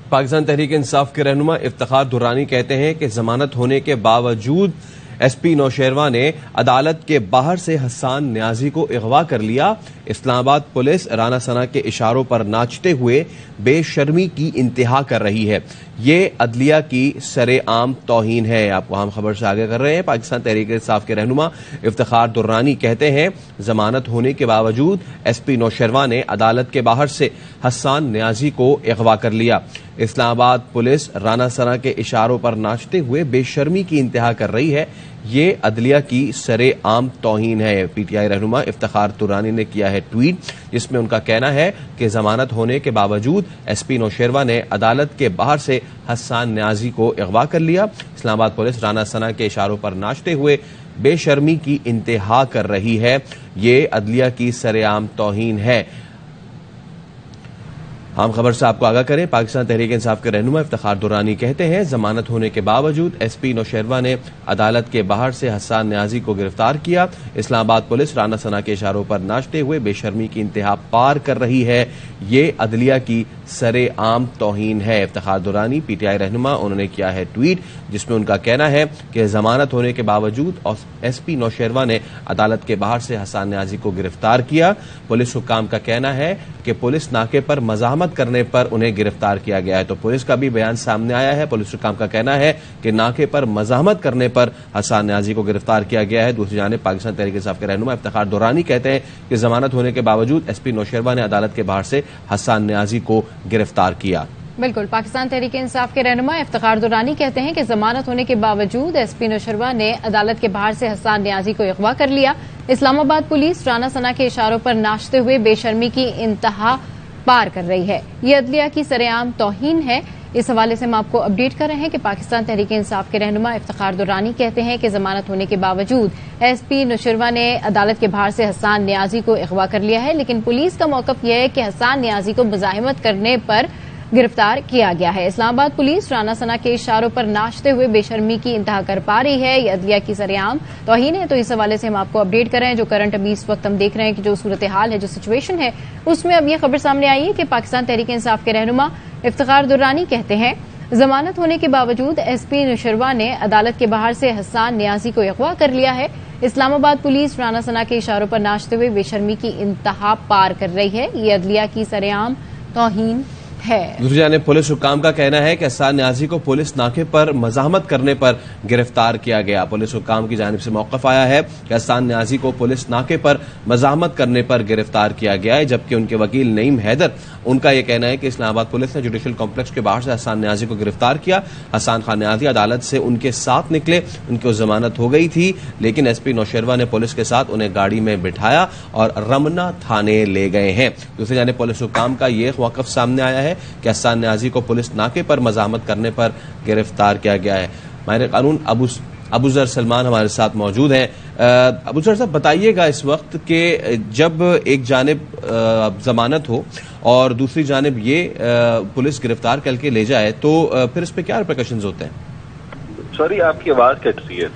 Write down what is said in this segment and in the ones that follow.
پاکستان تحریک انصاف کے رہنما افتخار درانی کہتے ہیں کہ ضمانت ہونے کے باوجود ایس پی نوشیروان نے عدالت کے باہر سے حسان نیازی کو اغوا کر لیا۔ اسلام آباد پولیس رانا ثنا کے اشاروں پر ناچتے ہوئے بے شرمی کی انتہا کر رہی ہے۔ یہ عدلیہ کی سر عام توہین ہے۔ آپ کو ہم خبر سے آگے کر رہے ہیں۔ پاکستان تحریک انصاف کے رہنما افتخار درانی کہتے ہیں ضمانت ہونے کے باوجود ایس پی نوشیروان نے عدالت کے باہر سے حسان نیازی کو اغوا کر لیا۔ اسلام آباد پولیس رانا ثنا کے اشاروں پر ناچتے ہوئے بے شرمی کی انتہا کر رہی ہے۔ یہ عدلیہ کی سر عام توہین ہے۔ پی ٹی آئی رہنما افتخار درانی نے کیا ہے ٹویٹ، جس میں ان کا کہنا ہے کہ ضمانت ہونے کے باوجود ایس پی نوشیروان نے عدالت کے باہر سے حسان نیازی کو اغوا کر لیا۔ اسلام آباد پولیس رانا ثنا کے اشاروں پر ناچتے ہوئے بے شرمی کی انتہا کر رہی ہے۔ یہ عدلیہ کی سر عام توہین ہے۔ ہم خبر سے آپ کو آگاہ کریں۔ پاکستان تحریک انصاف کے رہنما افتخار درانی کہتے ہیں ضمانت ہونے کے باوجود ایس پی نوشیروان نے عدالت کے باہر سے حسان نیازی کو گرفتار کیا۔ اسلام آباد پولیس رانا ثنا کے اشاروں پر ناچتے ہوئے بے شرمی کی انتہا پار کر رہی ہے۔ یہ عدلیہ کی سر عام توہین ہے۔ Iftikhar Durrani P T I رہنما، انہوں نے کیا ہے ٹویٹ، جس میں ان کا کہنا ہے کہ ضمانت ہونے کے باوجود ایس پی نوشیروان نے عدالت کے باہر سے حسان نیازی کو گرفتار کیا۔ پولیس حکام کا کہنا ہے کہ پولیس ناکے پر مزاحمت کرنے پر انہیں گرفتار کیا گیا ہے۔ تو پولیس کا بھی بیان سامنے آیا ہے۔ پولیس حکام کا کہنا ہے کہ ناکے پر مزاحمت کرنے پر حسان نیازی کو گرفتار کیا گیا ہے۔ دوسری جانب پاکستان تحریک انصاف کے رہنما افتخار درانی کہتے ہیں کہ ضمانت ہونے کے باوجود ایس پی نوشیروان نے عدالت کے باہر سے حسان نیازی کو گرفتار کیا۔ بالکل، پاکستان تحریک انصاف کے رہنما افتخار درانی کہتے ہیں کہ ضمانت ہونے کے باوجود ایس پی نوشیروان نے عدالت کے باہر سے حسان نیازی کو اغوا کر لیا۔ اسلام آباد پولیس رانا ثنا کے اشاروں پر ناچتے ہوئے بے شرمی کی انتہا پار کر رہی ہے۔ یہ عدلیہ کی سر عام توہین ہے۔ اس حوالے سے ہم آپ کو اپڈیٹ کر رہے ہیں کہ پاکستان تحریک انصاف کے رہنما افتخار درانی کہتے ہیں کہ ضمانت ہونے کے باوجود ایس پی نوشیروان نے عدالت کے باہر سے حسان نیازی کو اغوا کر لیا ہے، لیکن پولیس کا موقف یہ ہے کہ حسان نیازی کو مزاحمت کرنے پر گرفتار کیا گیا ہے۔ اسلام آباد پولیس رانا ثنا کے اشاروں پر ناچتے ہوئے بے شرمی کی انتہا کر پا رہی ہے۔ یہ عدلیہ کی سر عام توہین ہے۔ تو اس حوالے سے ہم آپ کو اپڈیٹ کر رہے ہیں جو کرنٹ ابھی اس وقت ہم دیکھ رہے ہیں کہ جو صورتحال ہے، جو سچویشن ہے، اس میں اب یہ خبر سامنے آئی ہے کہ پاکستان تحریک انصاف کے رہنما افتخار درانی کہتے ہیں ضمانت ہونے کے باوجود ایس پی نوشیروان نے عدالت کے باہر سے حسان نیازی کو اغوا کر لیا ہے۔ اسلام آباد پولیس رانا ثنا کے اشاروں پر ناچتے ہوئے بے شرمی کی انتہا پار کر رہی ہے۔ یہ عدلیہ کی سر عام توہین ہے۔ دوسری جانب پولیس حکام کا کہنا ہے کہ حسان نیازی کو پولیس ناکے پر مزاحمت کرنے پر گرفتار کیا گیا۔ پولیس حکام کی جانب سے موقف آیا ہے کہ حسان نیازی کو پولیس ناکے پر مزاحمت کرنے پر گرفتار کیا گیا ہے، جبکہ ان کے وکیل نعیم حیدر، ان کا یہ کہنا ہے کہ اسلام آباد پولیس نے جوڈیشل کمپلیکس کے باہر سے حسان نیازی کو گرفتار کیا۔ حسان خان نیازی عدالت سے ان کے ساتھ نکلے، ان کی ضمانت ہو گئی تھی، لیکن ایس پی نوشیروان نے پولیس کے ساتھ انہیں گاڑی میں بٹھایا اور رمنا تھانے لے گئے ہیں۔ دوسری جانب پولیس حکام کا یہ موقف سامنے آیا ہے کہ حسان نیازی کو پولیس ناکے پر مزاحمت کرنے پر گرفتار کیا گیا ہے۔ ماہر قانون ابو ذر سلمان ہمارے ساتھ موجود ہیں۔ ابو ذر صاحب، بتائیے گا اس وقت کہ جب ایک جانب ضمانت ہو اور دوسری جانب یہ پولیس گرفتار کر کے لے جائے تو پھر اس پہ کیا ریپریکاشنز ہوتے ہیں؟ سوری، آپ کی آواز کٹ رہی ہے۔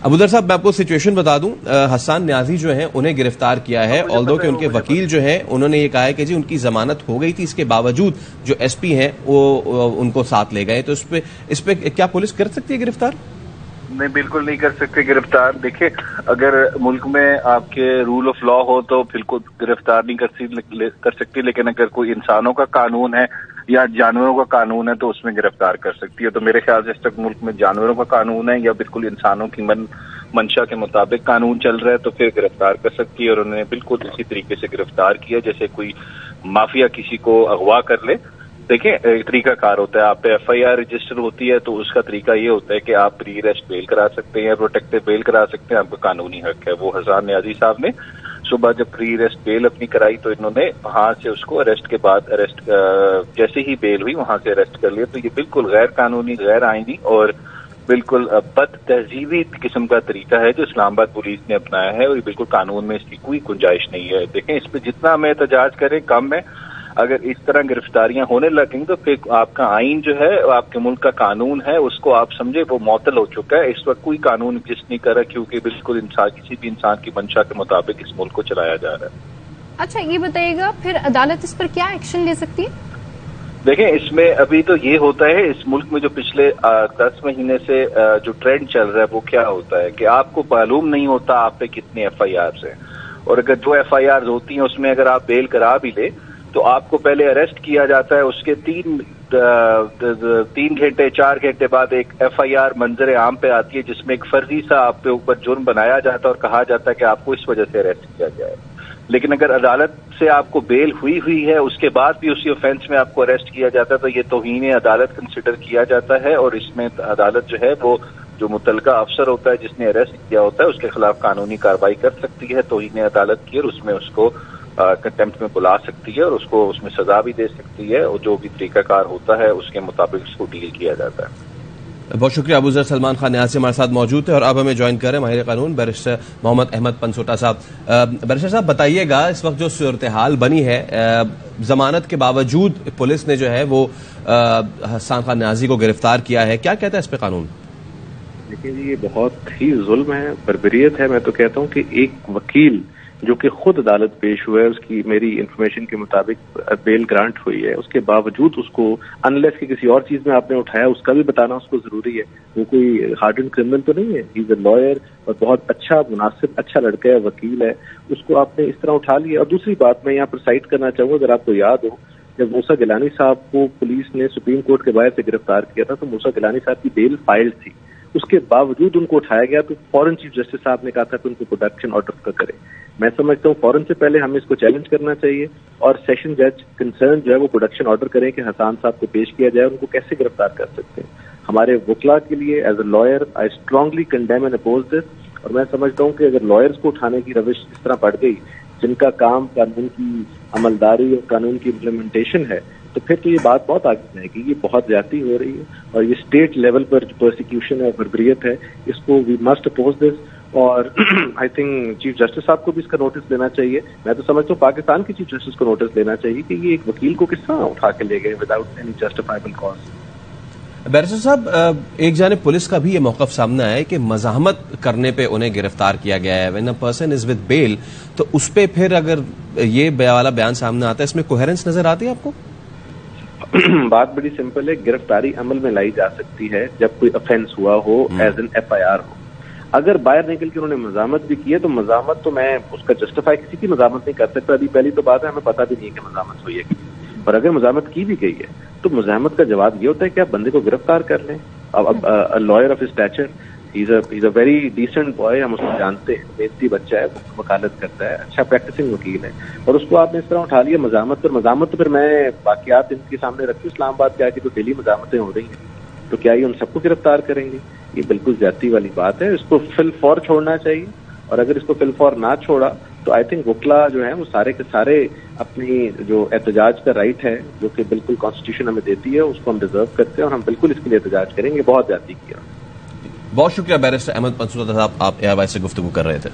ابو ذر صاحب، میں آپ کو سچویشن بتا دوں، حسان نیازی جو ہیں انہیں گرفتار کیا ہے، آلدو کہ ان کے وکیل جو ہیں انہوں نے یہ کہا ہے کہ جی ان کی ضمانت ہو گئی تھی، اس کے باوجود جو ایس پی ہیں وہ ان کو ساتھ لے گئے۔ تو اس پہ کیا پولیس کر سکتی ہے گرفتار؟ نہیں، بالکل نہیں کر سکتے گرفتار۔ دیکھیں، اگر ملک میں آپ کے رول آف لا ہو تو بالکل گرفتار نہیں کر سکتی، لیکن اگر کوئی انسانوں کا قانون ہے یا جانوروں کا قانون ہے تو اس میں گرفتار کر سکتی ہے۔ تو میرے خیال سے اس تک ملک میں جانوروں کا قانون ہے یا بالکل انسانوں کی منشا کے مطابق قانون چل رہا ہے تو پھر گرفتار کر سکتی ہے، اور انہوں نے بالکل اسی طریقے سے گرفتار کیا جیسے کوئی مافیا کسی کو اغوا کر لے۔ دیکھیں، ایک طریقہ کار ہوتا ہے، آپ پہ ایف آئی آر رجسٹر ہوتی ہے تو اس کا طریقہ یہ ہوتا ہے کہ آپ پری ریسٹ بیل کرا سکتے ہیں، پروٹیکٹیو بیل کرا سکتے ہیں، آپ کا قانونی حق ہے۔ وہ حسان نیازی صاحب نے صبح جب پری ریسٹ بیل اپنی کرائی تو انہوں نے وہاں سے اس کو اریسٹ کے بعد جیسے ہی بیل ہوئی وہاں سے اریسٹ کر لیا۔ تو یہ بالکل غیر قانونی، غیر آئینی اور بالکل بد تہذیبی قسم کا طریقہ ہے جو اسلام آباد پولیس نے اپنایا ہے، اور یہ بالکل قانون میں اس کی کوئی گنجائش نہیں ہے۔ دیکھیں، اس پہ جتنا ہمیں احتجاج کریں کم ہے۔ اگر اس طرح گرفتاریاں ہونے لگیں تو پھر آپ کا آئین جو ہے، آپ کے ملک کا قانون ہے، اس کو آپ سمجھے وہ معطل ہو چکا ہے۔ اس وقت کوئی قانون ایگزسٹ نہیں کر رہا کیونکہ بالکل کسی بھی انسان کی منشا کے مطابق اس ملک کو چلایا جا رہا ہے۔ اچھا، یہ بتائیے گا پھر عدالت اس پر کیا ایکشن لے سکتی ہے؟ دیکھیں اس میں ابھی تو یہ ہوتا ہے اس ملک میں جو پچھلے 10 مہینے سے جو ٹرینڈ چل رہا ہے وہ کیا ہوتا ہے کہ آپ کو معلوم نہیں ہوتا آپ پہ کتنے ایف آئی آرز ہیں، اور اگر جو ایف آئی آرز ہوتی ہیں اس میں اگر آپ بیل کرا بھی لے تو آپ کو پہلے اریسٹ کیا جاتا ہے، اس کے 3 گھنٹے 4 گھنٹے بعد ایک ایف آئی آر منظر عام پہ آتی ہے جس میں ایک فرضی سا آپ کے اوپر جرم بنایا جاتا ہے اور کہا جاتا ہے کہ آپ کو اس وجہ سے اریسٹ کیا گیا ہے۔ لیکن اگر عدالت سے آپ کو بیل ہوئی ہے اس کے بعد بھی اسی آفینس میں آپ کو اریسٹ کیا جاتا ہے تو یہ توہین عدالت کنسیڈر کیا جاتا ہے، اور اس میں عدالت جو ہے وہ جو متعلقہ افسر ہوتا ہے جس نے اریسٹ کیا ہوتا ہے اس کے خلاف قانونی کارروائی کر سکتی ہے توہین عدالت کی، اور اس میں اس کو کنٹمپٹ میں بلا سکتی ہے اور اس کو اس میں سزا بھی دے سکتی ہے، اور جو بھی طریقہ کار ہوتا ہے اس کے مطابق اس کو ڈیل کیا جاتا ہے۔ بہت شکریہ ابو ذر سلمان خان نیازی ہمارے ساتھ موجود تھے، اور اب ہمیں جوائن کر رہے ہیں ماہر قانون بیرسٹر محمد احمد پنسوٹا صاحب۔ بیرسٹر صاحب بتائیے گا اس وقت جو صورتحال بنی ہے، ضمانت کے باوجود پولیس نے جو ہے وہ حسان خان نیازی کو گرفتار کیا ہے، کیا کہتا ہے اس پہ قانون؟ دیکھیے جی، یہ بہت ہی ظلم ہے، بربریت ہے۔ میں تو کہتا ہوں کہ ایک وکیل جو کہ خود عدالت پیش ہوا ہے، اس کی میری انفارمیشن کے مطابق بیل گرانٹ ہوئی ہے، اس کے باوجود اس کو انلیس کہ کسی اور چیز میں آپ نے اٹھایا اس کا بھی بتانا اس کو ضروری ہے۔ وہ کوئی ہارڈنڈ کرمنل تو نہیں ہے، ہی از اے لائر اور بہت اچھا مناسب اچھا لڑکا ہے، وکیل ہے، اس کو آپ نے اس طرح اٹھا لیا۔ اور دوسری بات میں یہاں پر سائٹ کرنا چاہوں گا، اگر آپ کو یاد ہو جب موسیٰ گیلانی صاحب کو پولیس نے سپریم کورٹ کے باہر سے گرفتار کیا تھا تو موسیٰ گیلانی صاحب کی بیل فائلڈ تھی، اس کے باوجود ان کو اٹھایا گیا تو فوراً چیف جسٹس صاحب نے کہا تھا کہ ان کو پروڈکشن آرڈر کا کرے۔ میں سمجھتا ہوں فوراً سے پہلے ہمیں اس کو چیلنج کرنا چاہیے اور سیشن جج کنسرن جو ہے وہ پروڈکشن آرڈر کریں کہ حسان صاحب کو پیش کیا جائے، ان کو کیسے گرفتار کر سکتے ہیں۔ ہمارے وکلا کے لیے as a lawyer I strongly condemn and oppose this, اور میں سمجھتا ہوں کہ اگر لائرز کو اٹھانے کی روش اس طرح بڑھ گئی جن کا کام قانون کی عملداری اور قانون کی امپلیمنٹیشن ہے تو پھر تو یہ بات بہت آگے جائے گی، یہ بہت زیادتی ہو رہی ہے، اور یہ اسٹیٹ لیول پر جو پرسیکیوشن ہے اور بربریت ہے اس کو وی مسٹ اپوز دس، اور آئی تھنک چیف جسٹس صاحب کو بھی اس کا نوٹس لینا چاہیے۔ میں تو سمجھتا ہوں پاکستان کے چیف جسٹس کو نوٹس لینا چاہیے کہ یہ ایک وکیل کو کس طرح اٹھا کے لے گئے without any justifiable cause. Barrister صاحب، ایک جانب پولیس کا بھی یہ موقف سامنے آیا ہے کہ مزاحمت کرنے پہ انہیں گرفتار کیا گیا ہے، when a person is with bail, تو اس پہ پھر اگر یہ والا بیان سامنے آتا ہے اس میں کوہیرنس نظر آتی ہے آپ کو؟ بات بڑی سمپل ہے، گرفتاری عمل میں لائی جا سکتی ہے جب کوئی افینس ہوا ہو as an F I R ہو۔ اگر باہر نکل کے انہوں نے مزاحمت بھی کی ہے تو مزاحمت تو میں اس کا جسٹیفائی کسی کی مزاحمت نہیں کر سکتا، ابھی پہلی تو بات ہے ہمیں پتہ بھی نہیں ہے کہ مزاحمت ہوئی ہے کہ، اور اگر مزاحمت کی بھی گئی ہے تو مزاحمت کا جواب یہ ہوتا ہے کہ آپ بندے کو گرفتار کر لیں۔ اب lawyer of stature, he is a very decent boy, ہم اس کو جانتے ہیں، محنتی بچہ ہے، وکالت کرتا ہے، اچھا پریکٹسنگ وکیل ہے، اور اس کو آپ نے اس طرح اٹھا لیا مزاحمت پر۔ مزاحمت تو پھر میں واقعات ان کے سامنے رکھتی ہوں، اسلام آباد کیا کہ جو ڈیلی مزاحمتیں ہو رہی ہیں تو کیا یہ ان سب کو گرفتار کریں گے؟ یہ بالکل زیادتی والی بات ہے، اس کو فی الفور چھوڑنا چاہیے، اور اگر اس کو فی الفور نہ چھوڑا تو آئی تھنک وکلا جو ہے وہ سارے کے سارے اپنی جو احتجاج کا رائٹ ہے جو کہ بالکل کانسٹیٹیوشن ہمیں دیتی ہے اس کو ہم ڈیزرو کرتے ہیں، اور ہم بالکل اس کے لیے احتجاج کریں گے۔ بہت زیادتی کیا۔ بہت شکریہ بیرسٹر احمد پنسوٹا صاحب، آپ ARY سے گفتگو کر رہے تھے۔